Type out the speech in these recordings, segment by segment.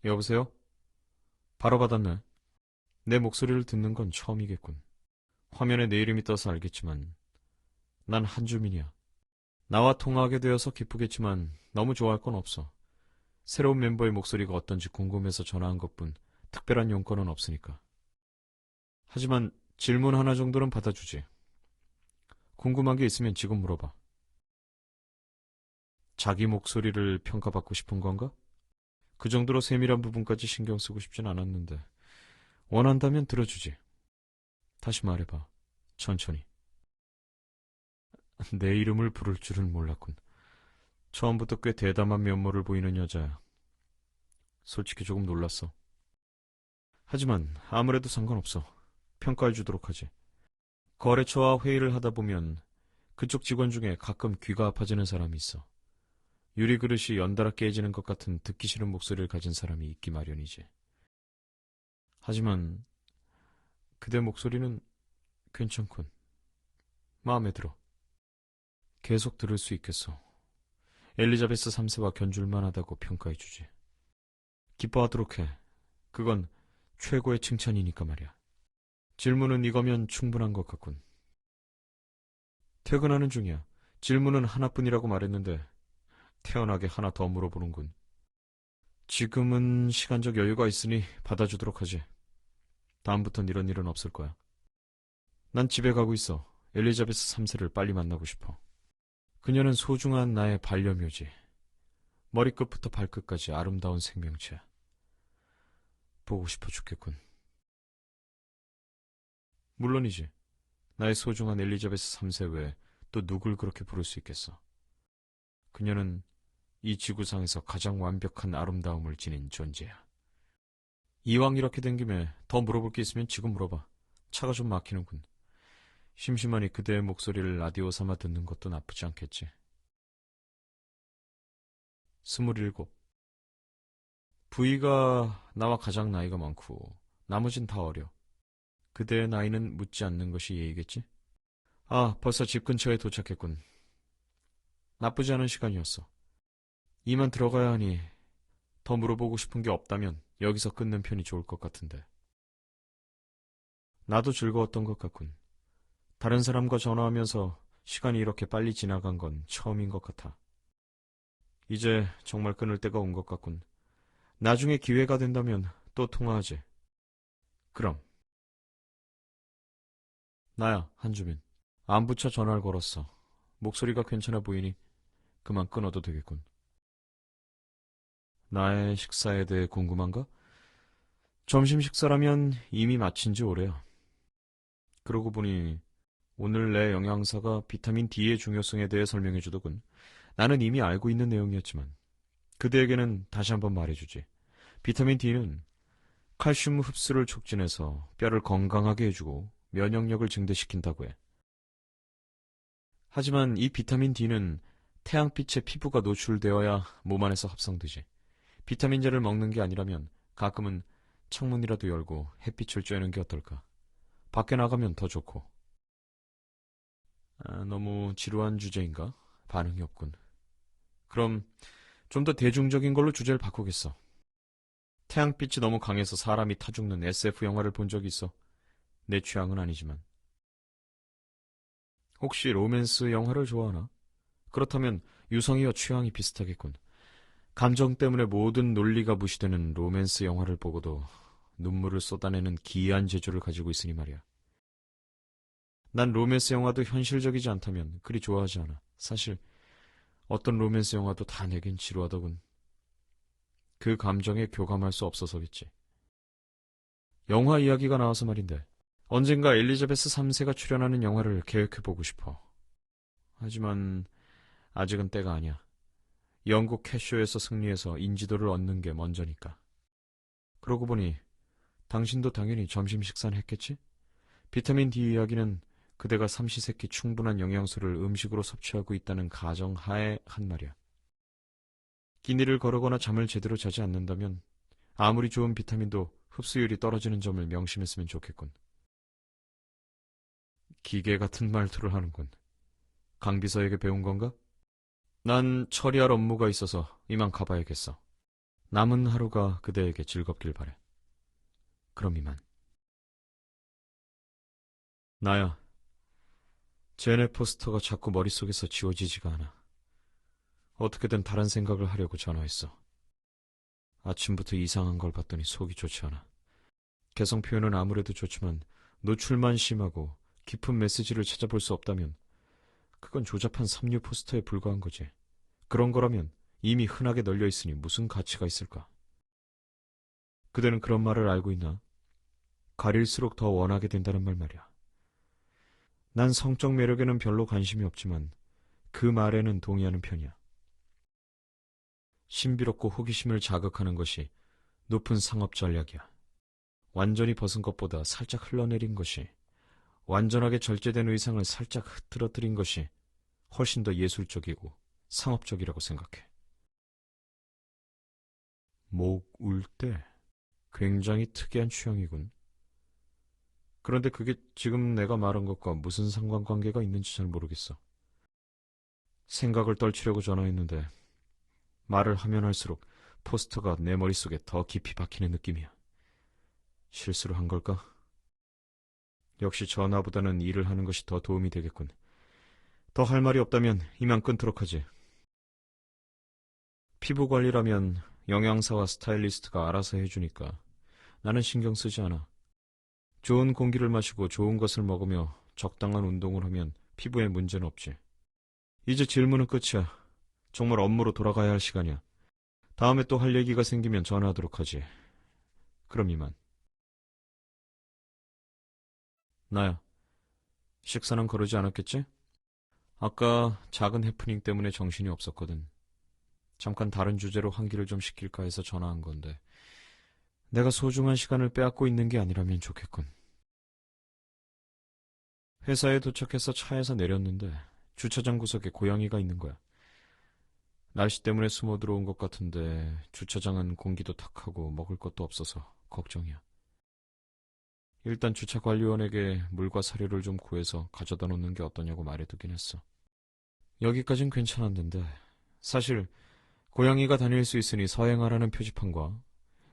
여보세요? 바로 받았네. 내 목소리를 듣는 건 처음이겠군. 화면에 내 이름이 떠서 알겠지만 난 한주민이야. 나와 통화하게 되어서 기쁘겠지만 너무 좋아할 건 없어. 새로운 멤버의 목소리가 어떤지 궁금해서 전화한 것뿐 특별한 용건은 없으니까. 하지만 질문 하나 정도는 받아주지. 궁금한 게 있으면 지금 물어봐. 자기 목소리를 평가받고 싶은 건가? 그 정도로 세밀한 부분까지 신경 쓰고 싶진 않았는데 원한다면 들어주지. 다시 말해봐. 천천히. 내 이름을 부를 줄은 몰랐군. 처음부터 꽤 대담한 면모를 보이는 여자야. 솔직히 조금 놀랐어. 하지만 아무래도 상관없어. 평가해주도록 하지. 거래처와 회의를 하다 보면 그쪽 직원 중에 가끔 귀가 아파지는 사람이 있어. 유리 그릇이 연달아 깨지는 것 같은 듣기 싫은 목소리를 가진 사람이 있기 마련이지. 하지만 그대 목소리는 괜찮군. 마음에 들어. 계속 들을 수 있겠어. 엘리자베스 3세와 견줄만 하다고 평가해주지. 기뻐하도록 해. 그건 최고의 칭찬이니까 말이야. 질문은 이거면 충분한 것 같군. 퇴근하는 중이야. 질문은 하나뿐이라고 말했는데 태연하게 하나 더 물어보는군. 지금은 시간적 여유가 있으니 받아주도록 하지. 다음부턴 이런 일은 없을 거야. 난 집에 가고 있어. 엘리자베스 3세를 빨리 만나고 싶어. 그녀는 소중한 나의 반려묘지. 머리끝부터 발끝까지 아름다운 생명체야. 보고 싶어 죽겠군. 물론이지. 나의 소중한 엘리자베스 3세 외에 또 누굴 그렇게 부를 수 있겠어. 그녀는 이 지구상에서 가장 완벽한 아름다움을 지닌 존재야. 이왕 이렇게 된 김에 더 물어볼 게 있으면 지금 물어봐. 차가 좀 막히는군. 심심하니 그대의 목소리를 라디오 삼아 듣는 것도 나쁘지 않겠지. 27. 부이가 나와 가장 나이가 많고 나머진 다 어려. 그대의 나이는 묻지 않는 것이 예의겠지? 아, 벌써 집 근처에 도착했군. 나쁘지 않은 시간이었어. 이만 들어가야 하니 더 물어보고 싶은 게 없다면 여기서 끊는 편이 좋을 것 같은데. 나도 즐거웠던 것 같군. 다른 사람과 전화하면서 시간이 이렇게 빨리 지나간 건 처음인 것 같아. 이제 정말 끊을 때가 온 것 같군. 나중에 기회가 된다면 또 통화하지. 그럼. 나야, 한주민. 안부처 전화를 걸었어. 목소리가 괜찮아 보이니 그만 끊어도 되겠군. 나의 식사에 대해 궁금한가? 점심 식사라면 이미 마친 지 오래야. 그러고 보니 오늘 내 영양사가 비타민 D의 중요성에 대해 설명해 주더군. 나는 이미 알고 있는 내용이었지만 그대에게는 다시 한번 말해주지. 비타민 D는 칼슘 흡수를 촉진해서 뼈를 건강하게 해주고 면역력을 증대시킨다고 해. 하지만 이 비타민 D는 태양빛에 피부가 노출되어야 몸 안에서 합성되지. 비타민제를 먹는 게 아니라면 가끔은 창문이라도 열고 햇빛을 쬐는 게 어떨까? 밖에 나가면 더 좋고. 아, 너무 지루한 주제인가? 반응이 없군. 그럼 좀 더 대중적인 걸로 주제를 바꾸겠어. 태양빛이 너무 강해서 사람이 타 죽는 SF 영화를 본 적이 있어. 내 취향은 아니지만. 혹시 로맨스 영화를 좋아하나? 그렇다면 유성이와 취향이 비슷하겠군. 감정 때문에 모든 논리가 무시되는 로맨스 영화를 보고도 눈물을 쏟아내는 기이한 재주를 가지고 있으니 말이야. 난 로맨스 영화도 현실적이지 않다면 그리 좋아하지 않아. 사실 어떤 로맨스 영화도 다 내겐 지루하더군. 그 감정에 교감할 수 없어서겠지. 영화 이야기가 나와서 말인데 언젠가 엘리자베스 3세가 출연하는 영화를 계획해보고 싶어. 하지만 아직은 때가 아니야. 영국 캐쇼에서 승리해서 인지도를 얻는 게 먼저니까. 그러고 보니 당신도 당연히 점심 식사는 했겠지? 비타민 D 이야기는 그대가 삼시세끼 충분한 영양소를 음식으로 섭취하고 있다는 가정하에 한 말이야. 끼니를 거르거나 잠을 제대로 자지 않는다면 아무리 좋은 비타민도 흡수율이 떨어지는 점을 명심했으면 좋겠군. 기계 같은 말투를 하는군. 강비서에게 배운 건가? 난 처리할 업무가 있어서 이만 가봐야겠어. 남은 하루가 그대에게 즐겁길 바래. 그럼 이만. 나야, 제네 포스터가 자꾸 머릿속에서 지워지지가 않아. 어떻게든 다른 생각을 하려고 전화했어. 아침부터 이상한 걸 봤더니 속이 좋지 않아. 개성 표현은 아무래도 좋지만 노출만 심하고 깊은 메시지를 찾아볼 수 없다면 그건 조잡한 삼류 포스터에 불과한 거지. 그런 거라면 이미 흔하게 널려 있으니 무슨 가치가 있을까? 그대는 그런 말을 알고 있나? 가릴수록 더 원하게 된다는 말 말이야. 난 성적 매력에는 별로 관심이 없지만 그 말에는 동의하는 편이야. 신비롭고 호기심을 자극하는 것이 높은 상업 전략이야. 완전히 벗은 것보다 살짝 흘러내린 것이, 완전하게 절제된 의상을 살짝 흐트러뜨린 것이 훨씬 더 예술적이고 상업적이라고 생각해. 목 울 때 굉장히 특이한 취향이군. 그런데 그게 지금 내가 말한 것과 무슨 상관관계가 있는지 잘 모르겠어. 생각을 떨치려고 전화했는데 말을 하면 할수록 포스터가 내 머릿속에 더 깊이 박히는 느낌이야. 실수를 한 걸까? 역시 전화보다는 일을 하는 것이 더 도움이 되겠군. 더 할 말이 없다면 이만 끊도록 하지. 피부 관리라면 영양사와 스타일리스트가 알아서 해주니까 나는 신경 쓰지 않아. 좋은 공기를 마시고 좋은 것을 먹으며 적당한 운동을 하면 피부에 문제는 없지. 이제 질문은 끝이야. 정말 업무로 돌아가야 할 시간이야. 다음에 또 할 얘기가 생기면 전화하도록 하지. 그럼 이만. 나야, 식사는 거르지 않았겠지? 아까 작은 해프닝 때문에 정신이 없었거든. 잠깐 다른 주제로 환기를 좀 시킬까 해서 전화한 건데 내가 소중한 시간을 빼앗고 있는 게 아니라면 좋겠군. 회사에 도착해서 차에서 내렸는데 주차장 구석에 고양이가 있는 거야. 날씨 때문에 숨어 들어온 것 같은데 주차장은 공기도 탁하고 먹을 것도 없어서 걱정이야. 일단 주차관리원에게 물과 사료를 좀 구해서 가져다 놓는 게 어떠냐고 말해두긴 했어. 여기까진 괜찮았는데 사실 고양이가 다닐 수 있으니 서행하라는 표지판과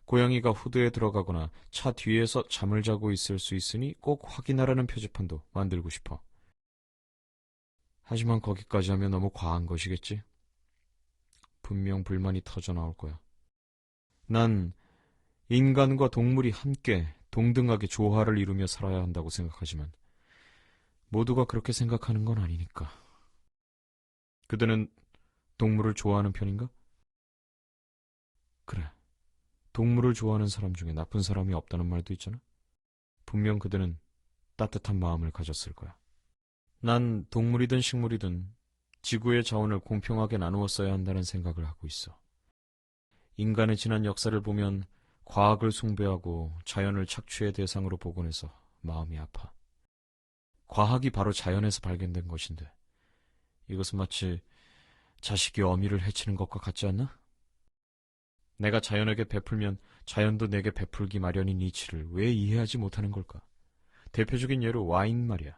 고양이가 후드에 들어가거나 차 뒤에서 잠을 자고 있을 수 있으니 꼭 확인하라는 표지판도 만들고 싶어. 하지만 거기까지 하면 너무 과한 것이겠지? 분명 불만이 터져 나올 거야. 난 인간과 동물이 함께 동등하게 조화를 이루며 살아야 한다고 생각하지만 모두가 그렇게 생각하는 건 아니니까. 그대는 동물을 좋아하는 편인가? 그래. 동물을 좋아하는 사람 중에 나쁜 사람이 없다는 말도 있잖아. 분명 그대는 따뜻한 마음을 가졌을 거야. 난 동물이든 식물이든 지구의 자원을 공평하게 나누어 써야 한다는 생각을 하고 있어. 인간의 지난 역사를 보면 과학을 숭배하고 자연을 착취의 대상으로 보곤 해서 마음이 아파. 과학이 바로 자연에서 발견된 것인데 이것은 마치 자식이 어미를 해치는 것과 같지 않나? 내가 자연에게 베풀면 자연도 내게 베풀기 마련인 이치를 왜 이해하지 못하는 걸까? 대표적인 예로 와인 말이야.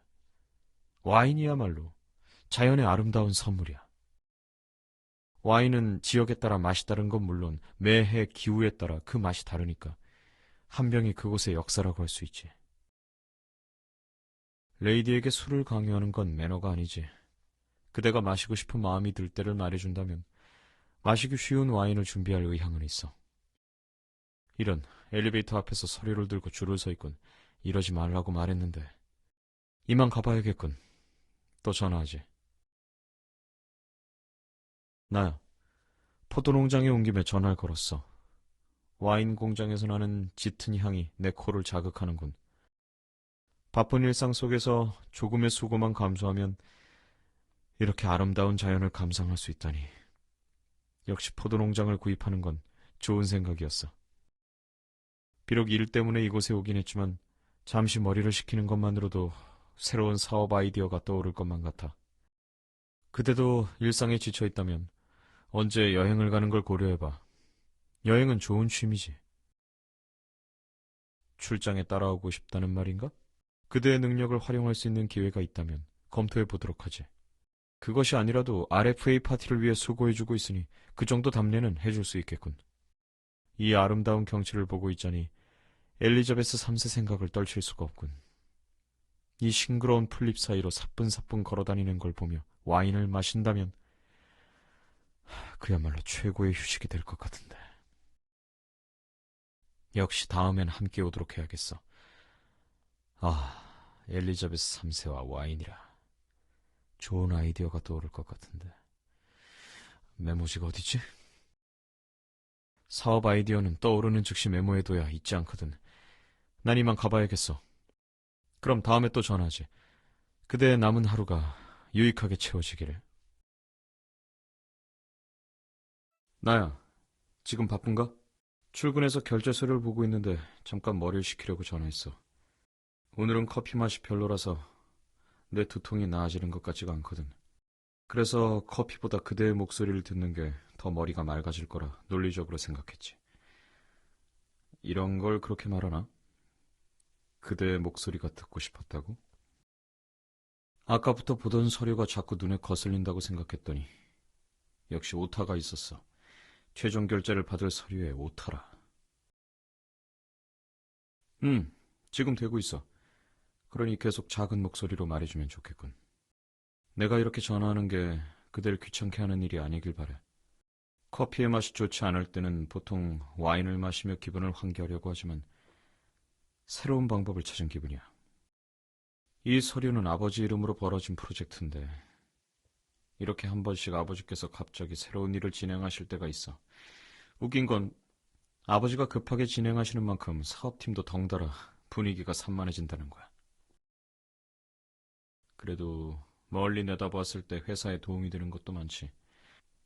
와인이야말로 자연의 아름다운 선물이야. 와인은 지역에 따라 맛이 다른 건 물론 매해 기후에 따라 그 맛이 다르니까 한 병이 그곳의 역사라고 할 수 있지. 레이디에게 술을 강요하는 건 매너가 아니지. 그대가 마시고 싶은 마음이 들 때를 말해준다면 마시기 쉬운 와인을 준비할 의향은 있어. 이런 엘리베이터 앞에서 서류를 들고 줄을 서 있군. 이러지 말라고 말했는데. 이만 가봐야겠군. 또 전화하지. 나야. 포도농장에 온 김에 전화를 걸었어. 와인 공장에서 나는 짙은 향이 내 코를 자극하는군. 바쁜 일상 속에서 조금의 수고만 감수하면 이렇게 아름다운 자연을 감상할 수 있다니. 역시 포도농장을 구입하는 건 좋은 생각이었어. 비록 일 때문에 이곳에 오긴 했지만 잠시 머리를 식히는 것만으로도 새로운 사업 아이디어가 떠오를 것만 같아. 그대도 일상에 지쳐 있다면 언제 여행을 가는 걸 고려해봐. 여행은 좋은 취미지. 출장에 따라오고 싶다는 말인가? 그대의 능력을 활용할 수 있는 기회가 있다면 검토해 보도록 하지. 그것이 아니라도 RFA 파티를 위해 수고해주고 있으니 그 정도 답례는 해줄 수 있겠군. 이 아름다운 경치를 보고 있자니 엘리자베스 3세 생각을 떨칠 수가 없군. 이 싱그러운 풀잎 사이로 사뿐사뿐 걸어다니는 걸 보며 와인을 마신다면 그야말로 최고의 휴식이 될 것 같은데. 역시 다음엔 함께 오도록 해야겠어. 엘리자베스 3세와 와인이라. 좋은 아이디어가 떠오를 것 같은데. 메모지가 어디지? 사업 아이디어는 떠오르는 즉시 메모해둬야 잊지 않거든. 난 이만 가봐야겠어. 그럼 다음에 또 전화하지. 그대의 남은 하루가 유익하게 채워지기를. 나야, 지금 바쁜가? 출근해서 결제서류를 보고 있는데 잠깐 머리를 식히려고 전화했어. 오늘은 커피 맛이 별로라서 내 두통이 나아지는 것 같지가 않거든. 그래서 커피보다 그대의 목소리를 듣는 게 더 머리가 맑아질 거라 논리적으로 생각했지. 이런 걸 그렇게 말하나? 그대의 목소리가 듣고 싶었다고? 아까부터 보던 서류가 자꾸 눈에 거슬린다고 생각했더니 역시 오타가 있었어. 최종 결제를 받을 서류에 오타라. 지금 되고 있어. 그러니 계속 작은 목소리로 말해주면 좋겠군. 내가 이렇게 전화하는 게 그댈 귀찮게 하는 일이 아니길 바래. 커피의 맛이 좋지 않을 때는 보통 와인을 마시며 기분을 환기하려고 하지만 새로운 방법을 찾은 기분이야. 이 서류는 아버지 이름으로 벌어진 프로젝트인데 이렇게 한 번씩 아버지께서 갑자기 새로운 일을 진행하실 때가 있어. 웃긴 건 아버지가 급하게 진행하시는 만큼 사업팀도 덩달아 분위기가 산만해진다는 거야. 그래도 멀리 내다보았을 때 회사에 도움이 되는 것도 많지.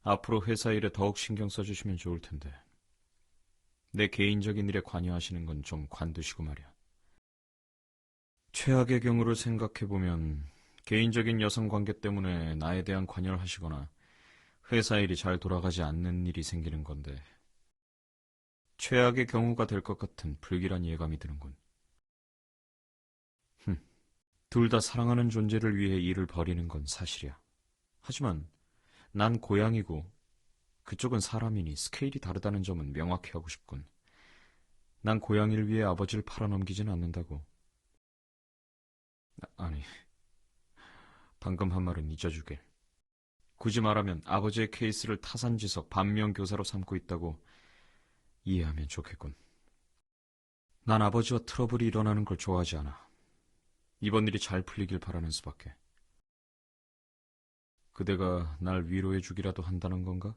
앞으로 회사 일에 더욱 신경 써주시면 좋을 텐데. 내 개인적인 일에 관여하시는 건 좀 관두시고 말이야. 최악의 경우를 생각해보면 개인적인 여성 관계 때문에 나에 대한 관여를 하시거나 회사 일이 잘 돌아가지 않는 일이 생기는 건데 최악의 경우가 될 것 같은 불길한 예감이 드는군. 둘 다 사랑하는 존재를 위해 일을 벌이는 건 사실이야. 하지만 난 고양이고 그쪽은 사람이니 스케일이 다르다는 점은 명확히 하고 싶군. 난 고양이를 위해 아버지를 팔아넘기진 않는다고. 아니, 방금 한 말은 잊어주게. 굳이 말하면 아버지의 케이스를 타산지석 반면교사로 삼고 있다고 이해하면 좋겠군. 난 아버지와 트러블이 일어나는 걸 좋아하지 않아. 이번 일이 잘 풀리길 바라는 수밖에. 그대가 날 위로해주기라도 한다는 건가?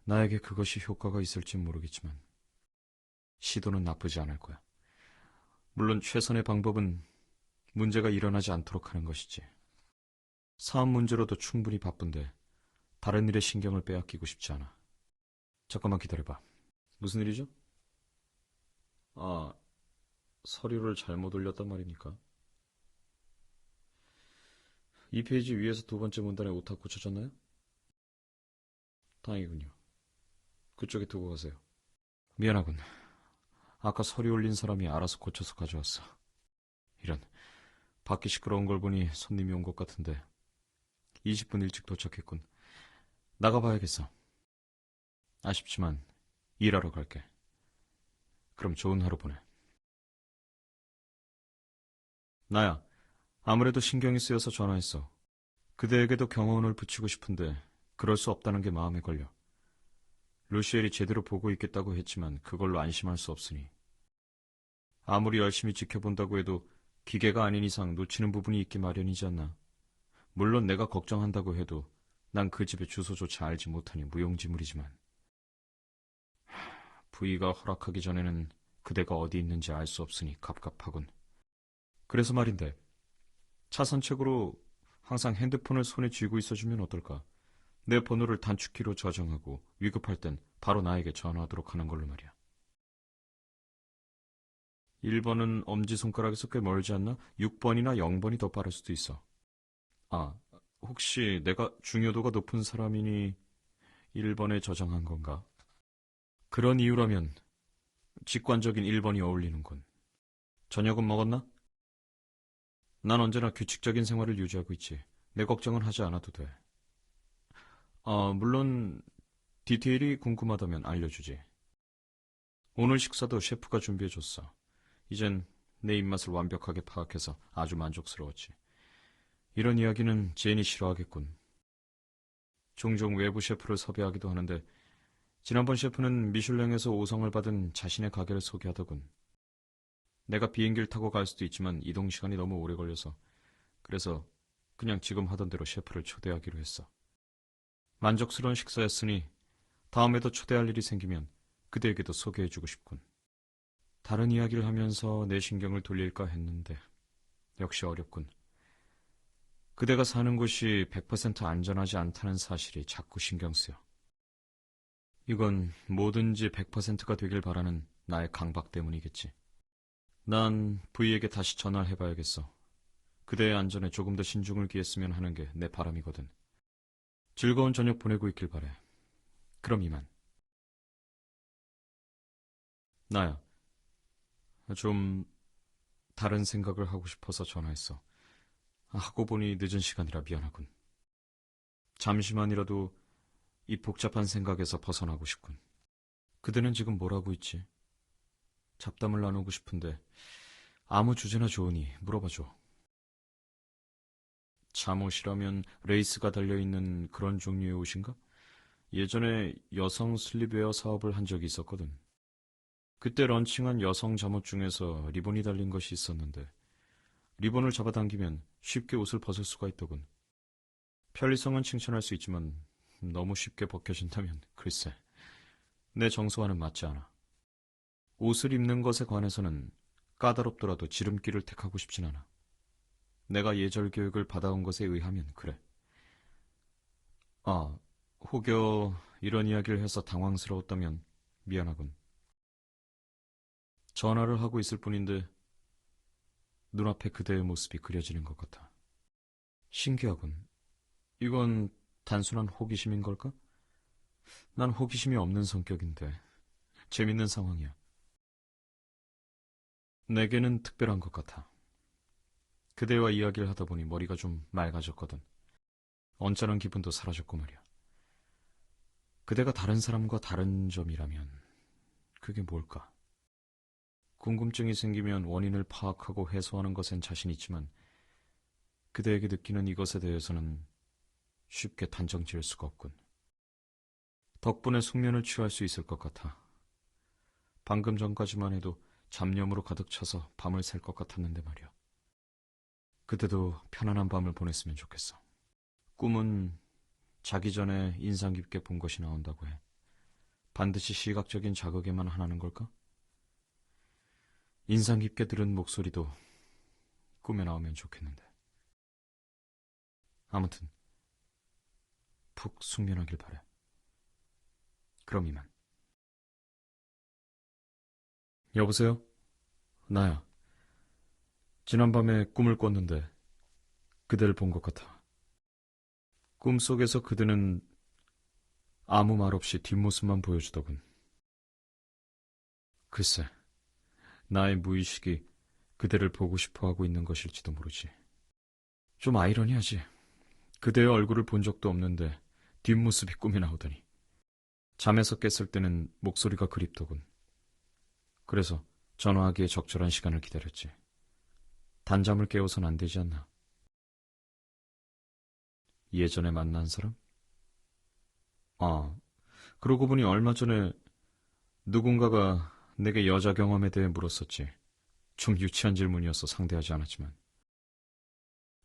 나에게 그것이 효과가 있을진 모르겠지만 시도는 나쁘지 않을 거야. 물론 최선의 방법은 문제가 일어나지 않도록 하는 것이지. 사업 문제로도 충분히 바쁜데 다른 일에 신경을 빼앗기고 싶지 않아. 잠깐만 기다려봐. 무슨 일이죠? 아, 서류를 잘못 올렸단 말입니까? 이 페이지 위에서 두 번째 문단에 오타 고쳐졌나요? 다행이군요. 그쪽에 두고 가세요. 미안하군. 아까 서류 올린 사람이 알아서 고쳐서 가져왔어. 이런, 밖이 시끄러운 걸 보니 손님이 온 것 같은데 20분 일찍 도착했군. 나가봐야겠어. 아쉽지만 일하러 갈게. 그럼 좋은 하루 보내. 나야, 아무래도 신경이 쓰여서 전화했어. 그대에게도 경호원을 붙이고 싶은데 그럴 수 없다는 게 마음에 걸려. 루시엘이 제대로 보고 있겠다고 했지만 그걸로 안심할 수 없으니. 아무리 열심히 지켜본다고 해도 기계가 아닌 이상 놓치는 부분이 있기 마련이지 않나. 물론 내가 걱정한다고 해도 난 그 집의 주소조차 알지 못하니 무용지물이지만. 부의가 허락하기 전에는 그대가 어디 있는지 알 수 없으니 갑갑하군. 그래서 말인데 차선책으로 항상 핸드폰을 손에 쥐고 있어주면 어떨까? 내 번호를 단축키로 저장하고 위급할 땐 바로 나에게 전화하도록 하는 걸로 말이야. 1번은 엄지손가락에서 꽤 멀지 않나? 6번이나 0번이 더 빠를 수도 있어. 아, 혹시 내가 중요도가 높은 사람이니 1번에 저장한 건가? 그런 이유라면 직관적인 1번이 어울리는군. 저녁은 먹었나? 난 언제나 규칙적인 생활을 유지하고 있지. 내 걱정은 하지 않아도 돼. 물론 디테일이 궁금하다면 알려주지. 오늘 식사도 셰프가 준비해줬어. 이젠 내 입맛을 완벽하게 파악해서 아주 만족스러웠지. 이런 이야기는 제인이 싫어하겠군. 종종 외부 셰프를 섭외하기도 하는데 지난번 셰프는 미슐랭에서 5성을 받은 자신의 가게를 소개하더군. 내가 비행기를 타고 갈 수도 있지만 이동 시간이 너무 오래 걸려서 그래서 그냥 지금 하던 대로 셰프를 초대하기로 했어. 만족스러운 식사였으니 다음에도 초대할 일이 생기면 그대에게도 소개해주고 싶군. 다른 이야기를 하면서 내 신경을 돌릴까 했는데 역시 어렵군. 그대가 사는 곳이 100% 안전하지 않다는 사실이 자꾸 신경 쓰여. 이건 뭐든지 100%가 되길 바라는 나의 강박 때문이겠지. 난 부이에게 다시 전화를 해봐야겠어. 그대의 안전에 조금 더 신중을 기했으면 하는 게 내 바람이거든. 즐거운 저녁 보내고 있길 바래. 그럼 이만. 나야, 좀 다른 생각을 하고 싶어서 전화했어. 하고 보니 늦은 시간이라 미안하군. 잠시만이라도 이 복잡한 생각에서 벗어나고 싶군. 그대는 지금 뭘 하고 있지? 잡담을 나누고 싶은데 아무 주제나 좋으니 물어봐줘. 잠옷이라면 레이스가 달려있는 그런 종류의 옷인가? 예전에 여성 슬립웨어 사업을 한 적이 있었거든. 그때 런칭한 여성 잠옷 중에서 리본이 달린 것이 있었는데 리본을 잡아당기면 쉽게 옷을 벗을 수가 있더군. 편리성은 칭찬할 수 있지만 너무 쉽게 벗겨진다면 글쎄, 내 정서와는 맞지 않아. 옷을 입는 것에 관해서는 까다롭더라도 지름길을 택하고 싶진 않아. 내가 예절 교육을 받아온 것에 의하면 그래. 아, 혹여 이런 이야기를 해서 당황스러웠다면 미안하군. 전화를 하고 있을 뿐인데 눈앞에 그대의 모습이 그려지는 것 같아. 신기하군. 이건 단순한 호기심인 걸까? 난 호기심이 없는 성격인데 재밌는 상황이야. 내게는 특별한 것 같아. 그대와 이야기를 하다 보니 머리가 좀 맑아졌거든. 언짢은 기분도 사라졌고 말이야. 그대가 다른 사람과 다른 점이라면 그게 뭘까? 궁금증이 생기면 원인을 파악하고 해소하는 것엔 자신 있지만 그대에게 느끼는 이것에 대해서는 쉽게 단정 지을 수가 없군. 덕분에 숙면을 취할 수 있을 것 같아. 방금 전까지만 해도 잡념으로 가득 차서 밤을 샐 것 같았는데 말이야. 그대도 편안한 밤을 보냈으면 좋겠어. 꿈은 자기 전에 인상 깊게 본 것이 나온다고 해. 반드시 시각적인 자극에만 하나는 걸까? 인상 깊게 들은 목소리도 꿈에 나오면 좋겠는데. 아무튼 푹 숙면하길 바래. 그럼 이만. 여보세요? 나야. 지난밤에 꿈을 꿨는데 그대를 본 것 같아. 꿈속에서 그대는 아무 말 없이 뒷모습만 보여주더군. 글쎄, 나의 무의식이 그대를 보고 싶어하고 있는 것일지도 모르지. 좀 아이러니하지. 그대의 얼굴을 본 적도 없는데 뒷모습이 꿈에 나오다니. 잠에서 깼을 때는 목소리가 그립더군. 그래서 전화하기에 적절한 시간을 기다렸지. 단잠을 깨워선 안 되지 않나. 예전에 만난 사람? 아, 그러고 보니 얼마 전에 누군가가 내게 여자 경험에 대해 물었었지. 좀 유치한 질문이어서 상대하지 않았지만.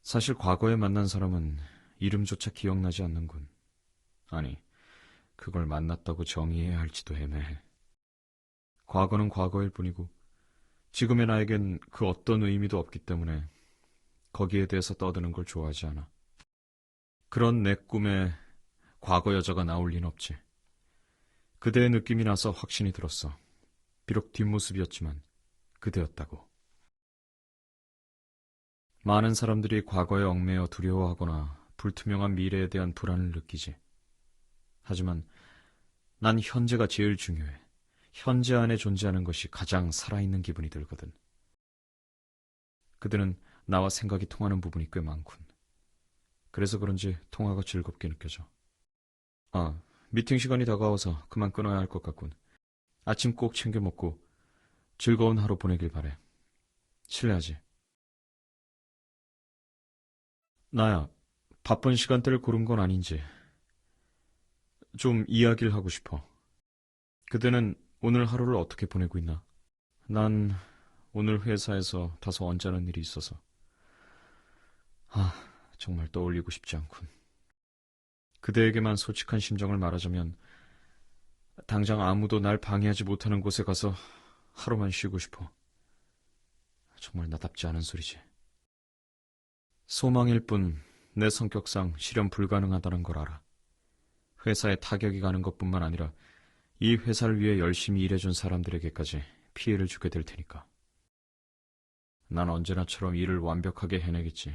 사실 과거에 만난 사람은 이름조차 기억나지 않는군. 아니, 그걸 만났다고 정의해야 할지도 애매해. 과거는 과거일 뿐이고 지금의 나에겐 그 어떤 의미도 없기 때문에 거기에 대해서 떠드는 걸 좋아하지 않아. 그런 내 꿈에 과거 여자가 나올 리는 없지. 그대의 느낌이 나서 확신이 들었어. 비록 뒷모습이었지만 그대였다고. 많은 사람들이 과거에 얽매여 두려워하거나 불투명한 미래에 대한 불안을 느끼지. 하지만 난 현재가 제일 중요해. 현재 안에 존재하는 것이 가장 살아있는 기분이 들거든. 그들은 나와 생각이 통하는 부분이 꽤 많군. 그래서 그런지 통화가 즐겁게 느껴져. 아, 미팅 시간이 다가와서 그만 끊어야 할 것 같군. 아침 꼭 챙겨 먹고 즐거운 하루 보내길 바래. 실례하지. 나야, 바쁜 시간대를 고른 건 아닌지 좀 이야기를 하고 싶어. 그대는 오늘 하루를 어떻게 보내고 있나? 난 오늘 회사에서 다소 언짢은 일이 있어서. 정말 떠올리고 싶지 않군. 그대에게만 솔직한 심정을 말하자면 당장 아무도 날 방해하지 못하는 곳에 가서 하루만 쉬고 싶어. 정말 나답지 않은 소리지. 소망일 뿐 내 성격상 실현 불가능하다는 걸 알아. 회사에 타격이 가는 것뿐만 아니라 이 회사를 위해 열심히 일해준 사람들에게까지 피해를 주게 될 테니까. 난 언제나처럼 일을 완벽하게 해내겠지.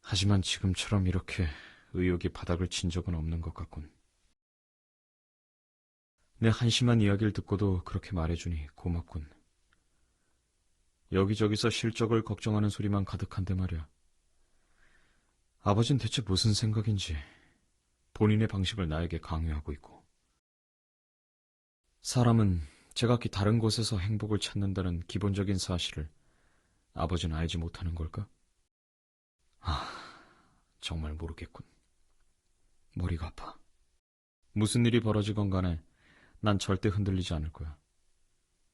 하지만 지금처럼 이렇게 의욕이 바닥을 친 적은 없는 것 같군. 내 한심한 이야기를 듣고도 그렇게 말해주니 고맙군. 여기저기서 실적을 걱정하는 소리만 가득한데 말이야. 아버진 대체 무슨 생각인지 본인의 방식을 나에게 강요하고 있고. 사람은 제각기 다른 곳에서 행복을 찾는다는 기본적인 사실을 아버지는 알지 못하는 걸까? 정말 모르겠군. 머리가 아파. 무슨 일이 벌어지건 간에 난 절대 흔들리지 않을 거야.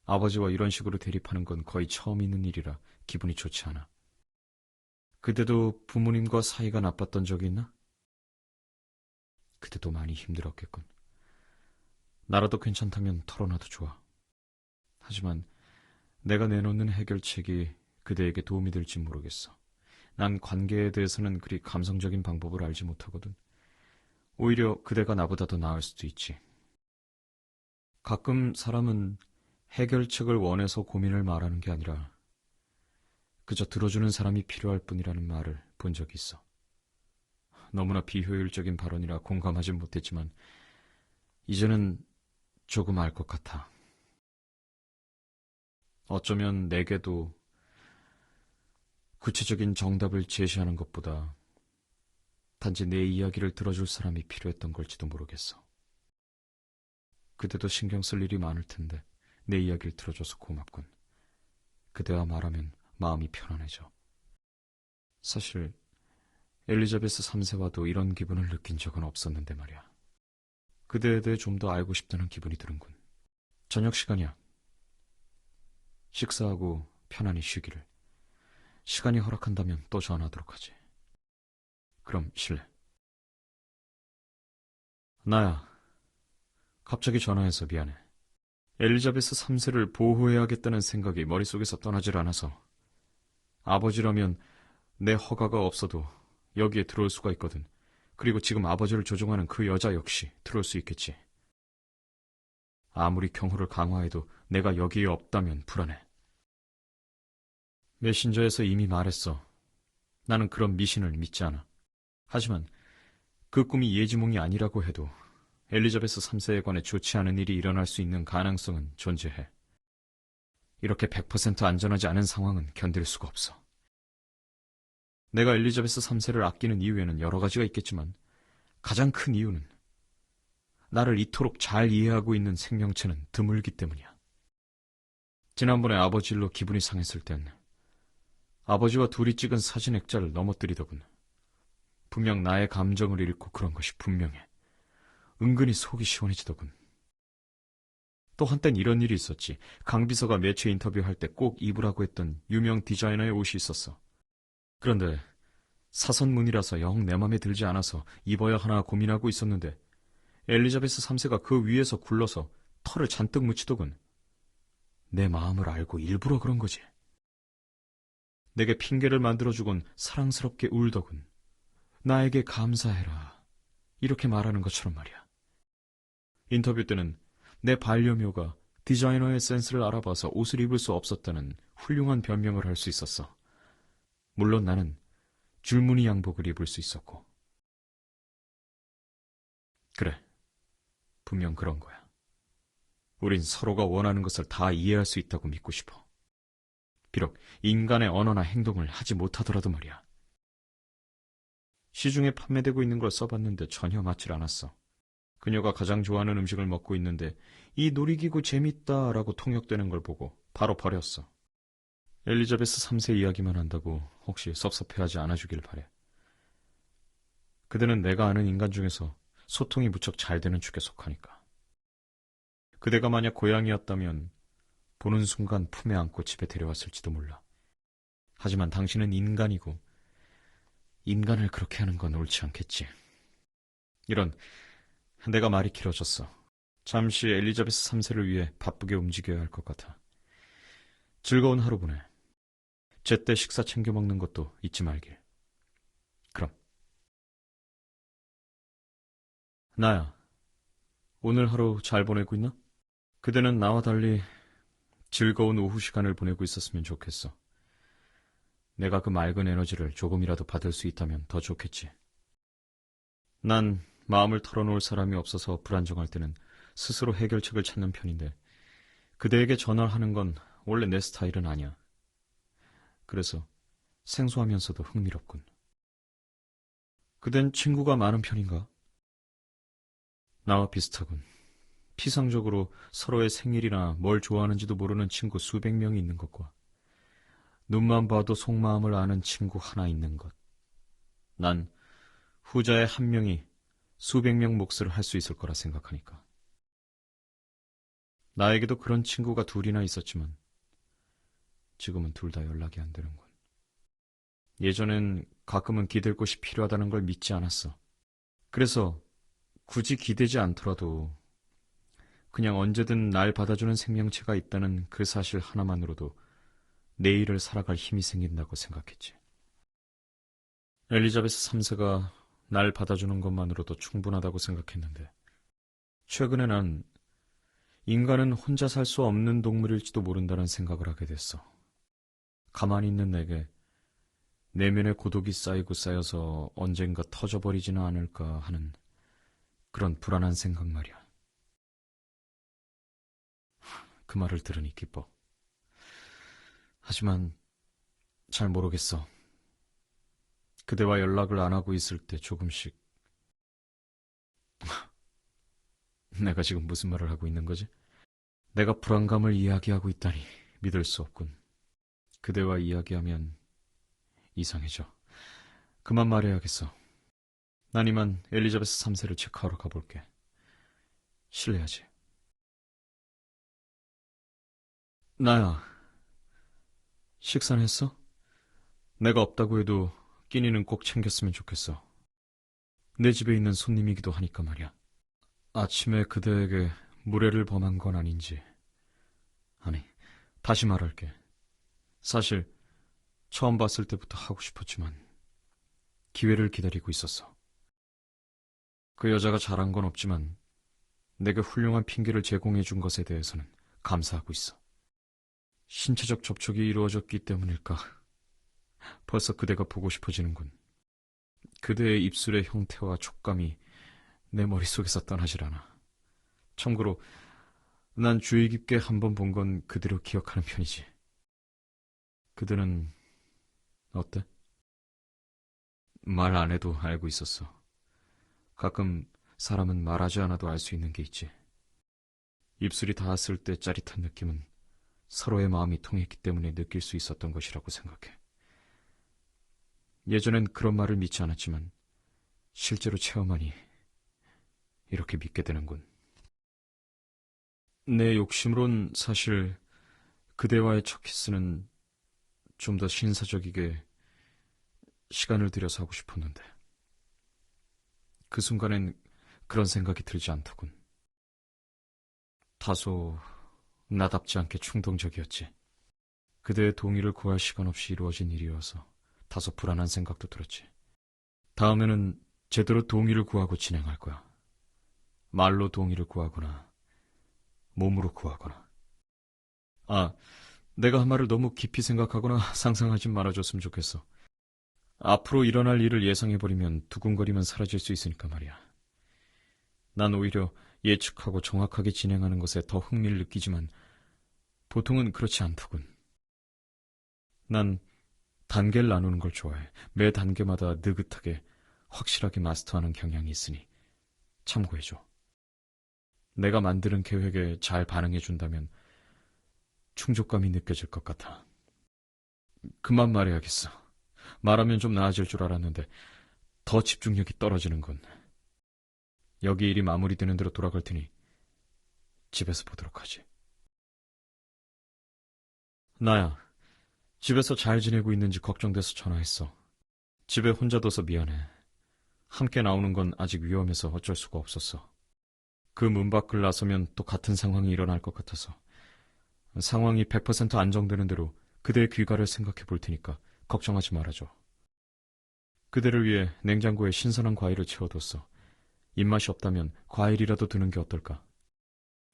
아버지와 이런 식으로 대립하는 건 거의 처음 있는 일이라 기분이 좋지 않아. 그때도 부모님과 사이가 나빴던 적이 있나? 그때도 많이 힘들었겠군. 나라도 괜찮다면 털어놔도 좋아. 하지만 내가 내놓는 해결책이 그대에게 도움이 될지 모르겠어. 난 관계에 대해서는 그리 감성적인 방법을 알지 못하거든. 오히려 그대가 나보다 더 나을 수도 있지. 가끔 사람은 해결책을 원해서 고민을 말하는 게 아니라 그저 들어주는 사람이 필요할 뿐이라는 말을 본 적이 있어. 너무나 비효율적인 발언이라 공감하진 못했지만 이제는 조금 알 것 같아. 어쩌면 내게도 구체적인 정답을 제시하는 것보다 단지 내 이야기를 들어줄 사람이 필요했던 걸지도 모르겠어. 그대도 신경 쓸 일이 많을 텐데 내 이야기를 들어줘서 고맙군. 그대와 말하면 마음이 편안해져. 사실 엘리자베스 3세와도 이런 기분을 느낀 적은 없었는데 말이야. 그대에 대해 좀 더 알고 싶다는 기분이 드는군. 저녁 시간이야. 식사하고 편안히 쉬기를. 시간이 허락한다면 또 전화하도록 하지. 그럼 실례. 나야. 갑자기 전화해서 미안해. 엘리자베스 3세를 보호해야겠다는 생각이 머릿속에서 떠나질 않아서. 아버지라면 내 허가가 없어도 여기에 들어올 수가 있거든. 그리고 지금 아버지를 조종하는 그 여자 역시 들어올 수 있겠지. 아무리 경호를 강화해도 내가 여기에 없다면 불안해. 메신저에서 이미 말했어. 나는 그런 미신을 믿지 않아. 하지만 그 꿈이 예지몽이 아니라고 해도 엘리자베스 3세에 관해 좋지 않은 일이 일어날 수 있는 가능성은 존재해. 이렇게 100% 안전하지 않은 상황은 견딜 수가 없어. 내가 엘리자베스 3세를 아끼는 이유에는 여러 가지가 있겠지만 가장 큰 이유는 나를 이토록 잘 이해하고 있는 생명체는 드물기 때문이야. 지난번에 아버지 일로 기분이 상했을 땐 아버지와 둘이 찍은 사진 액자를 넘어뜨리더군. 분명 나의 감정을 읽고 그런 것이 분명해. 은근히 속이 시원해지더군. 또 한땐 이런 일이 있었지. 강 비서가 매체 인터뷰할 때 꼭 입으라고 했던 유명 디자이너의 옷이 있었어. 그런데 사선문이라서 영 내 맘에 들지 않아서 입어야 하나 고민하고 있었는데 엘리자베스 3세가 그 위에서 굴러서 털을 잔뜩 묻히더군. 내 마음을 알고 일부러 그런 거지. 내게 핑계를 만들어주곤 사랑스럽게 울더군. 나에게 감사해라. 이렇게 말하는 것처럼 말이야. 인터뷰 때는 내 반려묘가 디자이너의 센스를 알아봐서 옷을 입을 수 없었다는 훌륭한 변명을 할 수 있었어. 물론 나는 줄무늬 양복을 입을 수 있었고. 그래, 분명 그런 거야. 우린 서로가 원하는 것을 다 이해할 수 있다고 믿고 싶어. 비록 인간의 언어나 행동을 하지 못하더라도 말이야. 시중에 판매되고 있는 걸 써봤는데 전혀 맞질 않았어. 그녀가 가장 좋아하는 음식을 먹고 있는데 이 놀이기구 재밌다라고 통역되는 걸 보고 바로 버렸어. 엘리자베스 3세 이야기만 한다고 혹시 섭섭해하지 않아주길 바래. 그대는 내가 아는 인간 중에서 소통이 무척 잘 되는 축에 속하니까. 그대가 만약 고양이였다면 보는 순간 품에 안고 집에 데려왔을지도 몰라. 하지만 당신은 인간이고 인간을 그렇게 하는 건 옳지 않겠지. 이런, 내가 말이 길어졌어. 잠시 엘리자베스 3세를 위해 바쁘게 움직여야 할 것 같아. 즐거운 하루 보내. 제때 식사 챙겨 먹는 것도 잊지 말길. 그럼. 나야, 오늘 하루 잘 보내고 있나? 그대는 나와 달리 즐거운 오후 시간을 보내고 있었으면 좋겠어. 내가 그 맑은 에너지를 조금이라도 받을 수 있다면 더 좋겠지. 난 마음을 털어놓을 사람이 없어서 불안정할 때는 스스로 해결책을 찾는 편인데 그대에게 전화를 하는 건 원래 내 스타일은 아니야. 그래서 생소하면서도 흥미롭군. 그댄 친구가 많은 편인가? 나와 비슷하군. 피상적으로 서로의 생일이나 뭘 좋아하는지도 모르는 친구 수백 명이 있는 것과 눈만 봐도 속마음을 아는 친구 하나 있는 것. 난 후자의 한 명이 수백 명 몫을 할 수 있을 거라 생각하니까. 나에게도 그런 친구가 둘이나 있었지만 지금은 둘 다 연락이 안 되는군. 예전엔 가끔은 기댈 곳이 필요하다는 걸 믿지 않았어. 그래서 굳이 기대지 않더라도 그냥 언제든 날 받아주는 생명체가 있다는 그 사실 하나만으로도 내일을 살아갈 힘이 생긴다고 생각했지. 엘리자베스 3세가 날 받아주는 것만으로도 충분하다고 생각했는데 최근에 난 인간은 혼자 살 수 없는 동물일지도 모른다는 생각을 하게 됐어. 가만히 있는 내게 내면의 고독이 쌓이고 쌓여서 언젠가 터져버리지는 않을까 하는 그런 불안한 생각 말이야. 그 말을 들으니 기뻐. 하지만 잘 모르겠어. 그대와 연락을 안 하고 있을 때 조금씩 내가 지금 무슨 말을 하고 있는 거지? 내가 불안감을 이야기하고 있다니 믿을 수 없군. 그대와 이야기하면 이상해져. 그만 말해야겠어. 난 이만 엘리자베스 3세를 체크하러 가볼게. 실례하지. 나야, 식사는 했어? 내가 없다고 해도 끼니는 꼭 챙겼으면 좋겠어. 내 집에 있는 손님이기도 하니까 말이야. 아침에 그대에게 무례를 범한 건 아닌지. 아니, 다시 말할게. 사실 처음 봤을 때부터 하고 싶었지만 기회를 기다리고 있었어. 그 여자가 잘한 건 없지만 내게 훌륭한 핑계를 제공해 준 것에 대해서는 감사하고 있어. 신체적 접촉이 이루어졌기 때문일까? 벌써 그대가 보고 싶어지는군. 그대의 입술의 형태와 촉감이 내 머릿속에서 떠나질 않아. 참고로 난 주의 깊게 한 번 본 건 그대로 기억하는 편이지. 그대는 어때? 말 안 해도 알고 있었어. 가끔 사람은 말하지 않아도 알 수 있는 게 있지. 입술이 닿았을 때 짜릿한 느낌은 서로의 마음이 통했기 때문에 느낄 수 있었던 것이라고 생각해. 예전엔 그런 말을 믿지 않았지만 실제로 체험하니 이렇게 믿게 되는군. 내 욕심으론 사실 그대와의 첫 키스는 좀 더 신사적이게 시간을 들여서 하고 싶었는데 그 순간엔 그런 생각이 들지 않더군. 다소 나답지 않게 충동적이었지. 그대의 동의를 구할 시간 없이 이루어진 일이어서 다소 불안한 생각도 들었지. 다음에는 제대로 동의를 구하고 진행할 거야. 말로 동의를 구하거나 몸으로 구하거나. 아, 내가 한 말을 너무 깊이 생각하거나 상상하지 말아줬으면 좋겠어. 앞으로 일어날 일을 예상해버리면 두근거리면 사라질 수 있으니까 말이야. 난 오히려 예측하고 정확하게 진행하는 것에 더 흥미를 느끼지만 보통은 그렇지 않더군. 난 단계를 나누는 걸 좋아해. 매 단계마다 느긋하게 확실하게 마스터하는 경향이 있으니 참고해줘. 내가 만드는 계획에 잘 반응해준다면 충족감이 느껴질 것 같아. 그만 말해야겠어. 말하면 좀 나아질 줄 알았는데 더 집중력이 떨어지는군. 여기 일이 마무리되는 대로 돌아갈 테니 집에서 보도록 하지. 나야, 집에서 잘 지내고 있는지 걱정돼서 전화했어. 집에 혼자 둬서 미안해. 함께 나오는 건 아직 위험해서 어쩔 수가 없었어. 그 문 밖을 나서면 또 같은 상황이 일어날 것 같아서. 상황이 100% 안정되는 대로 그대의 귀가를 생각해 볼 테니까 걱정하지 말아줘. 그대를 위해 냉장고에 신선한 과일을 채워뒀어. 입맛이 없다면 과일이라도 두는 게 어떨까?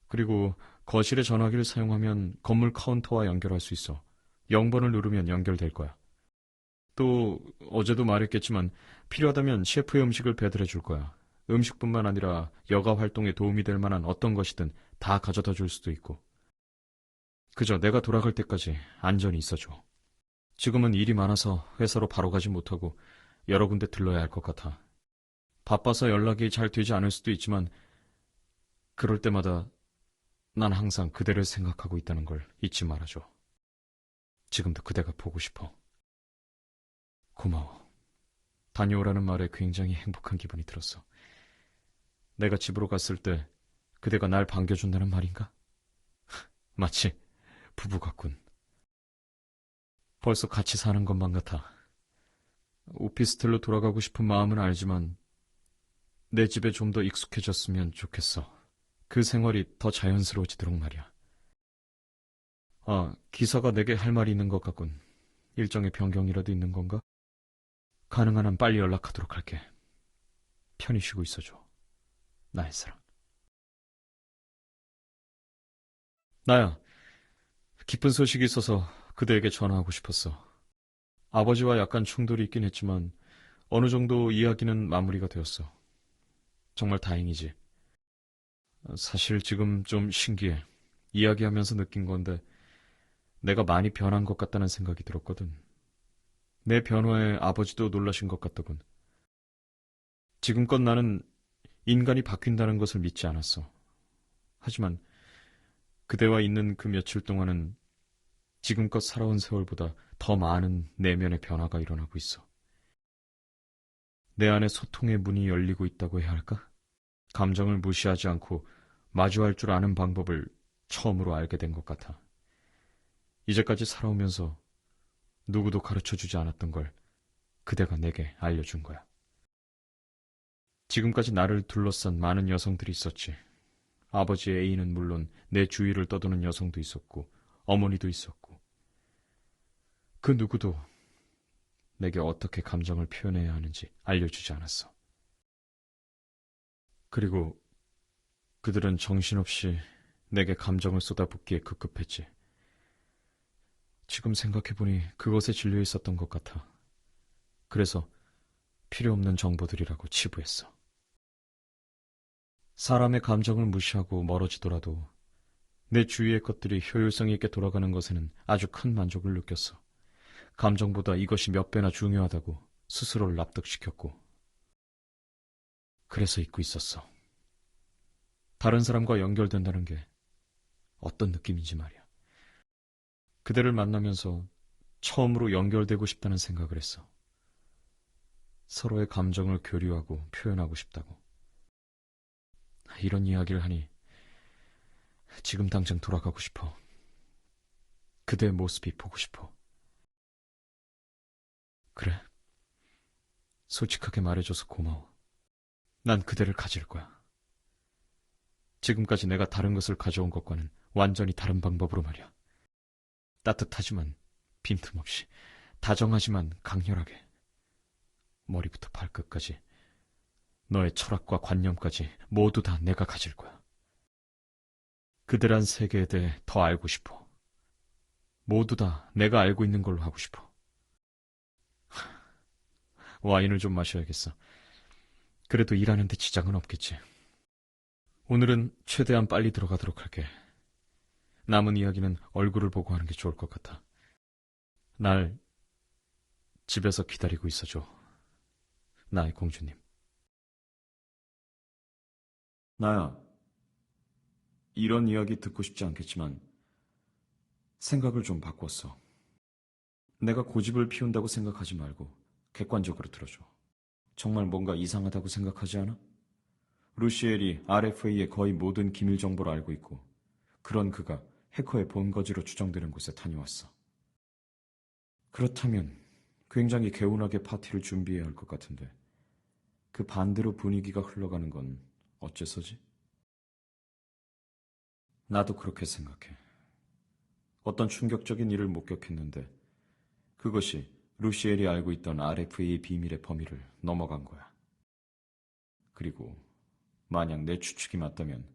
그리고 거실의 전화기를 사용하면 건물 카운터와 연결할 수 있어. 0번을 누르면 연결될 거야. 또 어제도 말했겠지만 필요하다면 셰프의 음식을 배달해 줄 거야. 음식뿐만 아니라 여가 활동에 도움이 될 만한 어떤 것이든 다 가져다 줄 수도 있고. 그저 내가 돌아갈 때까지 안전히 있어줘. 지금은 일이 많아서 회사로 바로 가지 못하고 여러 군데 들러야 할 것 같아. 바빠서 연락이 잘 되지 않을 수도 있지만 그럴 때마다 난 항상 그대를 생각하고 있다는 걸 잊지 말아줘. 지금도 그대가 보고 싶어. 고마워. 다녀오라는 말에 굉장히 행복한 기분이 들었어. 내가 집으로 갔을 때 그대가 날 반겨준다는 말인가? 마치 부부 같군. 벌써 같이 사는 것만 같아. 오피스텔로 돌아가고 싶은 마음은 알지만 내 집에 좀 더 익숙해졌으면 좋겠어. 그 생활이 더 자연스러워지도록 말이야. 아, 기사가 내게 할 말이 있는 것 같군. 일정의 변경이라도 있는 건가? 가능한 한 빨리 연락하도록 할게. 편히 쉬고 있어줘. 나의 사랑. 나야, 기쁜 소식이 있어서 그대에게 전화하고 싶었어. 아버지와 약간 충돌이 있긴 했지만 어느 정도 이야기는 마무리가 되었어. 정말 다행이지. 사실 지금 좀 신기해. 이야기하면서 느낀 건데 내가 많이 변한 것 같다는 생각이 들었거든. 내 변화에 아버지도 놀라신 것 같더군. 지금껏 나는 인간이 바뀐다는 것을 믿지 않았어. 하지만 그대와 있는 그 며칠 동안은 지금껏 살아온 세월보다 더 많은 내면의 변화가 일어나고 있어. 내 안에 소통의 문이 열리고 있다고 해야 할까? 감정을 무시하지 않고 마주할 줄 아는 방법을 처음으로 알게 된 것 같아. 이제까지 살아오면서 누구도 가르쳐주지 않았던 걸 그대가 내게 알려준 거야. 지금까지 나를 둘러싼 많은 여성들이 있었지. 아버지의 애인은 물론 내 주위를 떠도는 여성도 있었고 어머니도 있었고 그 누구도 내게 어떻게 감정을 표현해야 하는지 알려주지 않았어. 그리고 그들은 정신없이 내게 감정을 쏟아붓기에 급급했지. 지금 생각해보니 그것에 질려 있었던 것 같아. 그래서 필요 없는 정보들이라고 치부했어. 사람의 감정을 무시하고 멀어지더라도 내 주위의 것들이 효율성 있게 돌아가는 것에는 아주 큰 만족을 느꼈어. 감정보다 이것이 몇 배나 중요하다고 스스로를 납득시켰고, 그래서 잊고 있었어. 다른 사람과 연결된다는 게 어떤 느낌인지 말이야. 그대를 만나면서 처음으로 연결되고 싶다는 생각을 했어. 서로의 감정을 교류하고 표현하고 싶다고. 이런 이야기를 하니 지금 당장 돌아가고 싶어. 그대의 모습이 보고 싶어. 그래. 솔직하게 말해줘서 고마워. 난 그대를 가질 거야. 지금까지 내가 다른 것을 가져온 것과는 완전히 다른 방법으로 말이야. 따뜻하지만 빈틈없이, 다정하지만 강렬하게, 머리부터 발끝까지, 너의 철학과 관념까지 모두 다 내가 가질 거야. 그들한 세계에 대해 더 알고 싶어. 모두 다 내가 알고 있는 걸로 하고 싶어. 와인을 좀 마셔야겠어. 그래도 일하는데 지장은 없겠지. 오늘은 최대한 빨리 들어가도록 할게. 남은 이야기는 얼굴을 보고 하는 게 좋을 것 같아. 날 집에서 기다리고 있어줘. 나의 공주님. 나야, 이런 이야기 듣고 싶지 않겠지만 생각을 좀 바꿨어. 내가 고집을 피운다고 생각하지 말고 객관적으로 들어줘. 정말 뭔가 이상하다고 생각하지 않아? 루시엘이 RFA의 거의 모든 기밀 정보를 알고 있고 그런 그가 해커의 본거지로 추정되는 곳에 다녀왔어. 그렇다면 굉장히 개운하게 파티를 준비해야 할 것 같은데 그 반대로 분위기가 흘러가는 건 어째서지? 나도 그렇게 생각해. 어떤 충격적인 일을 목격했는데 그것이 루시엘이 알고 있던 RFA의 비밀의 범위를 넘어간 거야. 그리고 만약 내 추측이 맞다면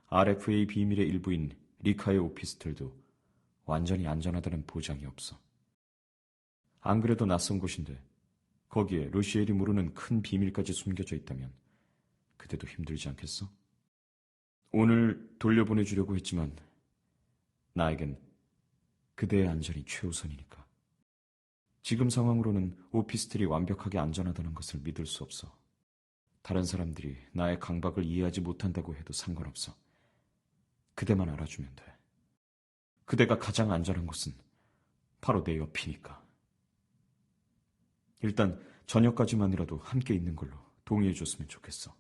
RFA 비밀의 일부인 리카의 오피스텔도 완전히 안전하다는 보장이 없어. 안 그래도 낯선 곳인데 거기에 루시엘이 모르는 큰 비밀까지 숨겨져 있다면 그대도 힘들지 않겠어? 오늘 돌려보내주려고 했지만 나에겐 그대의 안전이 최우선이니까. 지금 상황으로는 오피스텔이 완벽하게 안전하다는 것을 믿을 수 없어. 다른 사람들이 나의 강박을 이해하지 못한다고 해도 상관없어. 그대만 알아주면 돼. 그대가 가장 안전한 곳은 바로 내 옆이니까. 일단 저녁까지만이라도 함께 있는 걸로 동의해줬으면 좋겠어.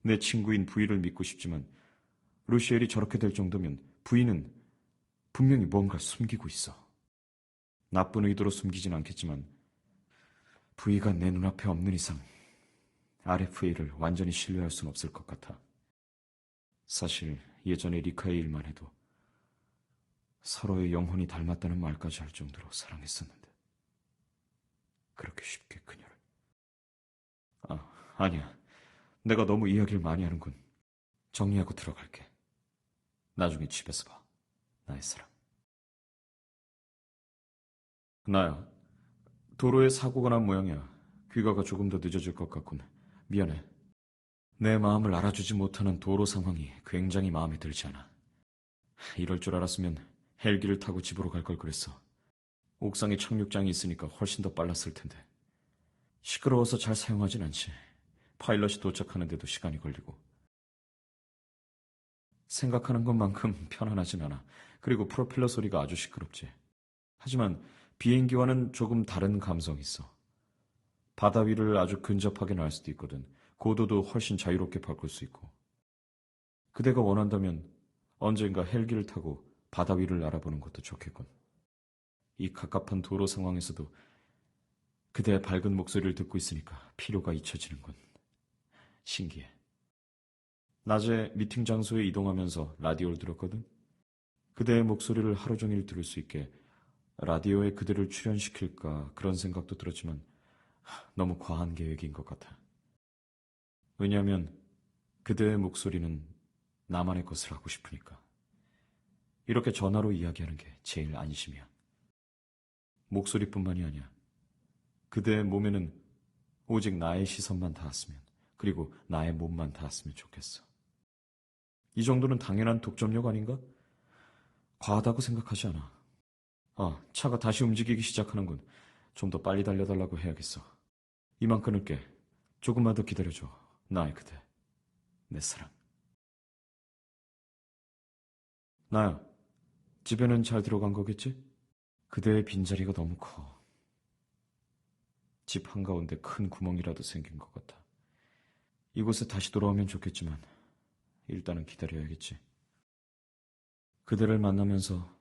내 친구인 부이를 믿고 싶지만 루시엘이 저렇게 될 정도면 부이는 분명히 뭔가 숨기고 있어. 나쁜 의도로 숨기진 않겠지만 부이가 내 눈앞에 없는 이상 RFA를 완전히 신뢰할 순 없을 것 같아. 사실 예전에 리카의 일만 해도 서로의 영혼이 닮았다는 말까지 할 정도로 사랑했었는데 그렇게 쉽게 그녀를... 아니야. 내가 너무 이야기를 많이 하는군. 정리하고 들어갈게. 나중에 집에서 봐. 나의 사랑. 나야. 도로에 사고가 난 모양이야. 귀가가 조금 더 늦어질 것 같군. 미안해. 내 마음을 알아주지 못하는 도로 상황이 굉장히 마음에 들지 않아. 이럴 줄 알았으면 헬기를 타고 집으로 갈 걸 그랬어. 옥상에 착륙장이 있으니까 훨씬 더 빨랐을 텐데. 시끄러워서 잘 사용하진 않지. 파일럿이 도착하는데도 시간이 걸리고. 생각하는 것만큼 편안하진 않아. 그리고 프로펠러 소리가 아주 시끄럽지. 하지만 비행기와는 조금 다른 감성이 있어. 바다 위를 아주 근접하게 날 수도 있거든. 고도도 훨씬 자유롭게 바꿀 수 있고. 그대가 원한다면 언젠가 헬기를 타고 바다 위를 알아보는 것도 좋겠군. 이 갑갑한 도로 상황에서도 그대의 밝은 목소리를 듣고 있으니까 피로가 잊혀지는군. 신기해. 낮에 미팅 장소에 이동하면서 라디오를 들었거든. 그대의 목소리를 하루 종일 들을 수 있게 라디오에 그대를 출연시킬까 그런 생각도 들었지만 너무 과한 계획인 것 같아. 왜냐하면 그대의 목소리는 나만의 것을 하고 싶으니까. 이렇게 전화로 이야기하는 게 제일 안심이야. 목소리뿐만이 아니야. 그대의 몸에는 오직 나의 시선만 닿았으면, 그리고 나의 몸만 닿았으면 좋겠어. 이 정도는 당연한 독점력 아닌가? 과하다고 생각하지 않아. 차가 다시 움직이기 시작하는군. 좀 더 빨리 달려달라고 해야겠어. 이만 끊을게. 조금만 더 기다려줘. 나의 그대. 내 사랑. 나야, 집에는 잘 들어간 거겠지? 그대의 빈자리가 너무 커. 집 한가운데 큰 구멍이라도 생긴 것 같아. 이곳에 다시 돌아오면 좋겠지만 일단은 기다려야겠지. 그대를 만나면서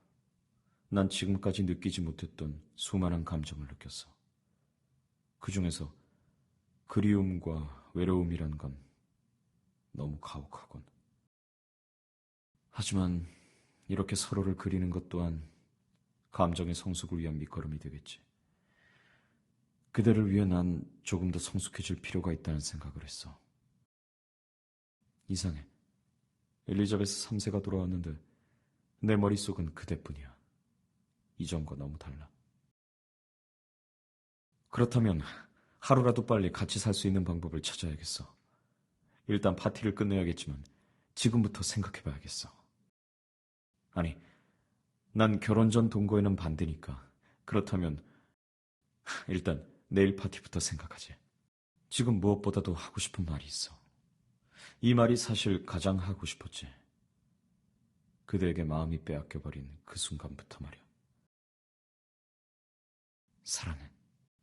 난 지금까지 느끼지 못했던 수많은 감정을 느꼈어. 그 중에서 그리움과 외로움이란 건 너무 가혹하군. 하지만 이렇게 서로를 그리는 것 또한 감정의 성숙을 위한 밑거름이 되겠지. 그대를 위해 난 조금 더 성숙해질 필요가 있다는 생각을 했어. 이상해. 엘리자베스 3세가 돌아왔는데 내 머릿속은 그대뿐이야. 이전과 너무 달라. 그렇다면 하루라도 빨리 같이 살 수 있는 방법을 찾아야겠어. 일단 파티를 끝내야겠지만 지금부터 생각해봐야겠어. 아니, 난 결혼 전 동거에는 반대니까. 그렇다면 일단 내일 파티부터 생각하지. 지금 무엇보다도 하고 싶은 말이 있어. 이 말이 사실 가장 하고 싶었지. 그대에게 마음이 빼앗겨버린 그 순간부터 말이야. 사랑해.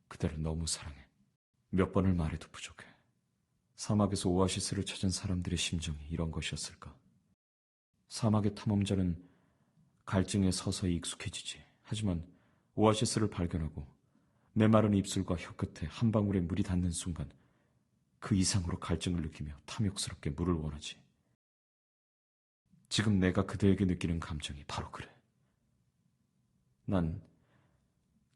그대를 너무 사랑해. 몇 번을 말해도 부족해. 사막에서 오아시스를 찾은 사람들의 심정이 이런 것이었을까? 사막의 탐험자는 갈증에 서서히 익숙해지지. 하지만 오아시스를 발견하고 메마른 입술과 혀끝에 한 방울의 물이 닿는 순간 그 이상으로 갈증을 느끼며 탐욕스럽게 물을 원하지. 지금 내가 그대에게 느끼는 감정이 바로 그래. 난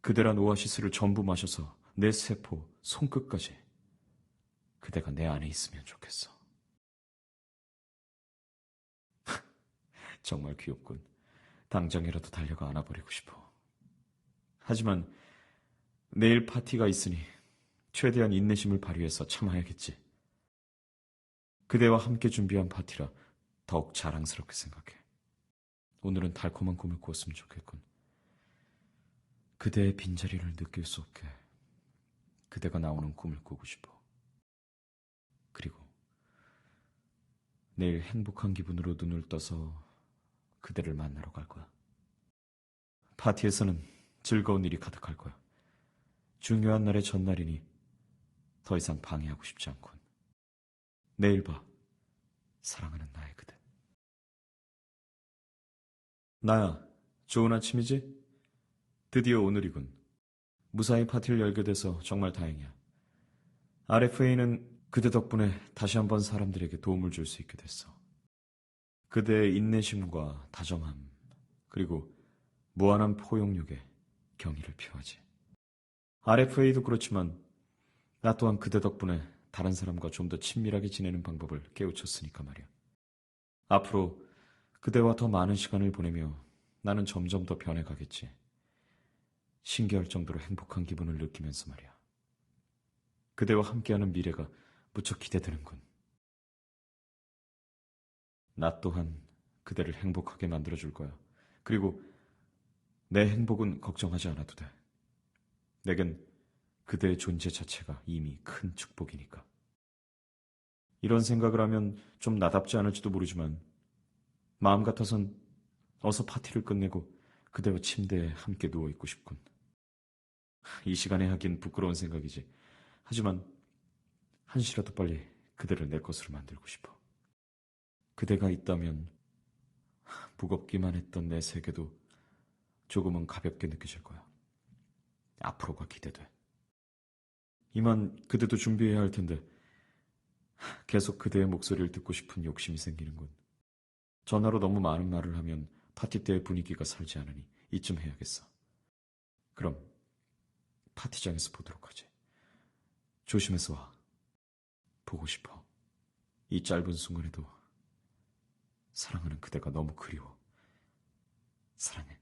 그대란 오아시스를 전부 마셔서 내 세포, 손끝까지 그대가 내 안에 있으면 좋겠어. 정말 귀엽군. 당장이라도 달려가 안아버리고 싶어. 하지만 내일 파티가 있으니 최대한 인내심을 발휘해서 참아야겠지. 그대와 함께 준비한 파티라 더욱 자랑스럽게 생각해. 오늘은 달콤한 꿈을 꾸었으면 좋겠군. 그대의 빈자리를 느낄 수 없게 그대가 나오는 꿈을 꾸고 싶어. 그리고 내일 행복한 기분으로 눈을 떠서 그대를 만나러 갈 거야. 파티에서는 즐거운 일이 가득할 거야. 중요한 날의 전날이니 더 이상 방해하고 싶지 않군. 내일 봐. 사랑하는 나의 그대. 나야, 좋은 아침이지? 드디어 오늘이군. 무사히 파티를 열게 돼서 정말 다행이야. RFA는 그대 덕분에 다시 한번 사람들에게 도움을 줄 수 있게 됐어. 그대의 인내심과 다정함, 그리고 무한한 포용력에 경의를 표하지. RFA도 그렇지만 나 또한 그대 덕분에 다른 사람과 좀 더 친밀하게 지내는 방법을 깨우쳤으니까 말이야. 앞으로 그대와 더 많은 시간을 보내며 나는 점점 더 변해가겠지. 신기할 정도로 행복한 기분을 느끼면서 말이야. 그대와 함께하는 미래가 무척 기대되는군. 나 또한 그대를 행복하게 만들어줄 거야. 그리고 내 행복은 걱정하지 않아도 돼. 내겐 그대의 존재 자체가 이미 큰 축복이니까. 이런 생각을 하면 좀 나답지 않을지도 모르지만 마음 같아선 어서 파티를 끝내고 그대와 침대에 함께 누워있고 싶군. 이 시간에 하긴 부끄러운 생각이지. 하지만 한시라도 빨리 그대를 내 것으로 만들고 싶어. 그대가 있다면 무겁기만 했던 내 세계도 조금은 가볍게 느껴질 거야. 앞으로가 기대돼. 이만 그대도 준비해야 할 텐데 계속 그대의 목소리를 듣고 싶은 욕심이 생기는군. 전화로 너무 많은 말을 하면 파티 때의 분위기가 살지 않으니 이쯤 해야겠어. 그럼 파티장에서 보도록 하지. 조심해서 와. 보고 싶어. 이 짧은 순간에도 사랑하는 그대가 너무 그리워. 사랑해.